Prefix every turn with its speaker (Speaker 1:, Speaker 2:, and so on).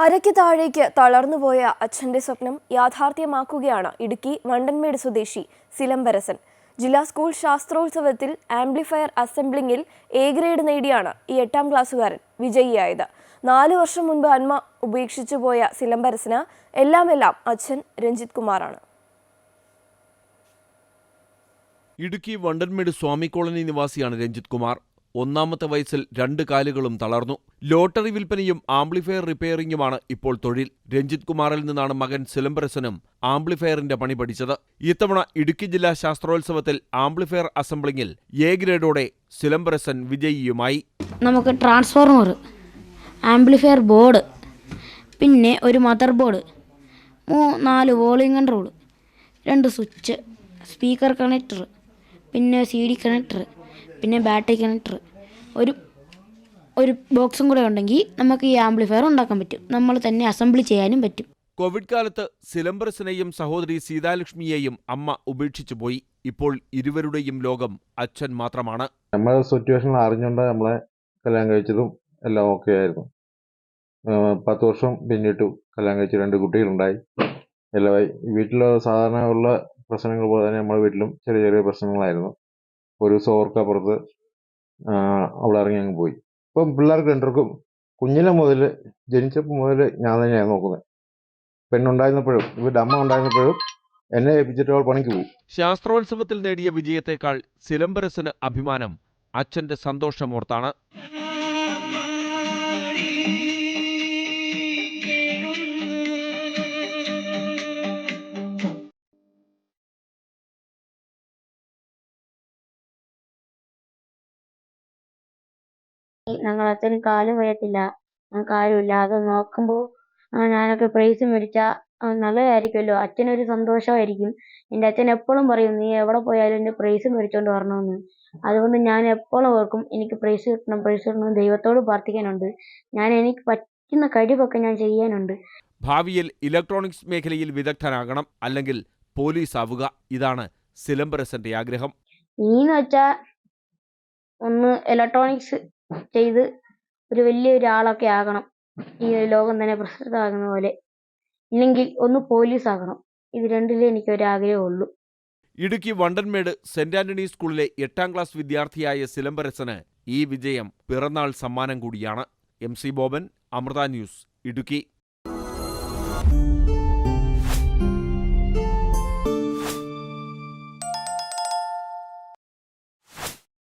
Speaker 1: അരയ്ക്ക് താഴേക്ക് തളർന്നുപോയ അച്ഛന്റെ സ്വപ്നം യാഥാർത്ഥ്യമാക്കുകയാണ് ഇടുക്കി വണ്ടൻമേട് സ്വദേശി സിലംബരസൻ. ജില്ലാ സ്കൂൾ ശാസ്ത്രോത്സവത്തിൽ ആംപ്ലിഫയർ അസംബ്ലിംഗിൽ എ ഗ്രേഡ് നേടിയാണ് ഈ 8ാം ക്ലാസ്സുകാരൻ വിജയിയായത്. 4 വർഷം മുൻപ് അമ്മ ഉപേക്ഷിച്ചു പോയ സിലംബരസന് എല്ലാം അച്ഛൻ രഞ്ജിത് കുമാറാണ്.
Speaker 2: ഇടുക്കി വണ്ടൻമേട് സ്വാമി കോളനി നിവാസിയാണ് രഞ്ജിത് കുമാർ. 1ാമത്തെ വയസ്സിൽ 2 കാലുകളും തളർന്നു. ലോട്ടറി വിൽപ്പനയും ആംപ്ലിഫയർ റിപ്പയറിംഗുമാണ് ഇപ്പോൾ തൊഴിൽ. രഞ്ജിത് കുമാറിൽ നിന്നാണ് മകൻ സിലംബരസനും ആംപ്ലിഫയറിന്റെ പണി പഠിച്ചത്. ഇത്തവണ ഇടുക്കി ജില്ലാ ശാസ്ത്രോത്സവത്തിൽ ആംപ്ലിഫയർ അസംബ്ലിംഗിൽ എ ഗ്രേഡോടെ സിലംബരസൻ വിജയിയുമായി.
Speaker 3: നമുക്ക് ട്രാൻസ്ഫോർമർ, ആംപ്ലിഫയർ ബോർഡ്, പിന്നെ ഒരു mother board, 4 volume control, 2 switch, speaker connector, പിന്നെ CD കണക്ടർ, പിന്നെ ബാറ്ററി കണക്ടർ, ഒരു ബോക്സും കൂടെ ഉണ്ടെങ്കിൽ നമുക്ക് ഈ ആംപ്ലിഫയർ ഉണ്ടാക്കാൻ പറ്റും. നമ്മൾ തന്നെ അസംബ്ലി ചെയ്യാനും പറ്റും.
Speaker 2: കോവിഡ് കാലത്ത് സിലംബരസനെയും സഹോദരി സീതാലക്ഷ്മിയെയും അമ്മ ഉപേക്ഷിച്ചു പോയി. ഇപ്പോൾ ഇരുവരുടെയും ലോകം അച്ഛൻ മാത്രമാണ്.
Speaker 4: നമ്മുടെ സിറ്റുവേഷൻ അറിഞ്ഞുകൊണ്ട് നമ്മളെ കല്യാണം കഴിച്ചതും എല്ലാം ഓക്കെ ആയിരുന്നു. 10 വർഷം പിന്നിട്ടു കല്യാണം കഴിച്ച് 2 കുട്ടികളുണ്ടായി. എല്ലാമായി വീട്ടിൽ സാധാരണ ഉള്ള പ്രശ്നങ്ങൾ പോലെ തന്നെ നമ്മുടെ വീട്ടിലും ചെറിയ പ്രശ്നങ്ങളായിരുന്നു. ഒരു ദിവസം ഓർക്കപ്പുറത്ത് അവിടെ ഇറങ്ങി അങ്ങ് പോയി. ഇപ്പം പിള്ളേർക്ക് 2 കുഞ്ഞിലെ മുതൽ ജനിച്ചപ്പോൾ മുതൽ ഞാൻ തന്നെയാണ് നോക്കുന്നത്. പെണ്ണുണ്ടായിരുന്നപ്പോഴും ഇവരുടെ അമ്മ ഉണ്ടായിരുന്നപ്പോഴും എന്നെ ഏൽപ്പിച്ചിട്ട് അവൾ പണിക്ക് പോകും.
Speaker 2: ശാസ്ത്രോത്സവത്തിൽ നേടിയ വിജയത്തെക്കാൾ സിലംബരസന് അഭിമാനം അച്ഛന്റെ സന്തോഷമോർത്താണ്.
Speaker 3: ഞങ്ങൾ അച്ഛന് കാലും വയറ്റില്ല, കാര്യമില്ല. അത് നോക്കുമ്പോൾ ഞാനൊക്കെ പ്രൈസ് മേടിച്ചാൽ നല്ലതായിരിക്കുമല്ലോ, അച്ഛനൊരു സന്തോഷമായിരിക്കും. എൻ്റെ അച്ഛൻ എപ്പോഴും പറയും, നീ എവിടെ പോയാലും എൻ്റെ പ്രൈസ് മേടിച്ചോണ്ട് വരണമെന്ന്. അതുകൊണ്ട് ഞാൻ എപ്പോഴും ഓർക്കും, എനിക്ക് പ്രൈസ് കിട്ടണം, ദൈവത്തോട് പ്രാർത്ഥിക്കാനുണ്ട്. എനിക്ക് പറ്റുന്ന കഴിവൊക്കെ ഞാൻ ചെയ്യാനുണ്ട്.
Speaker 2: ഭാവിയിൽ ഇലക്ട്രോണിക്സ് മേഖലയിൽ വിദഗ്ധനാകണം, അല്ലെങ്കിൽ പോലീസ് ആവുക. ഇതാണ് സിലംബരസന്റെ ആഗ്രഹം.
Speaker 3: നീന്ന് വെച്ചാൽ ഒന്ന് ഇലക്ട്രോണിക്സ് ചെയ്ത് ഒരു വലിയൊരാളൊക്കെ ആകണം, ഈ ലോകം തന്നെ പ്രസിദ്ധമാകുന്ന പോലെ. ഇല്ലെങ്കിൽ ഒന്ന് പോലീസ് ആകണം. ഇത് രണ്ടിലേ എനിക്കൊരാഗ്രഹമുള്ളൂ.
Speaker 2: ഇടുക്കി വണ്ടൻമേട് സെന്റ് ആന്റണി സ്കൂളിലെ 8ാം ക്ലാസ് വിദ്യാർത്ഥിയായ സിലംബരസന് ഈ വിജയം പിറന്നാൾ സമ്മാനം കൂടിയാണ്. MC Boban, Amrita news, Idukki.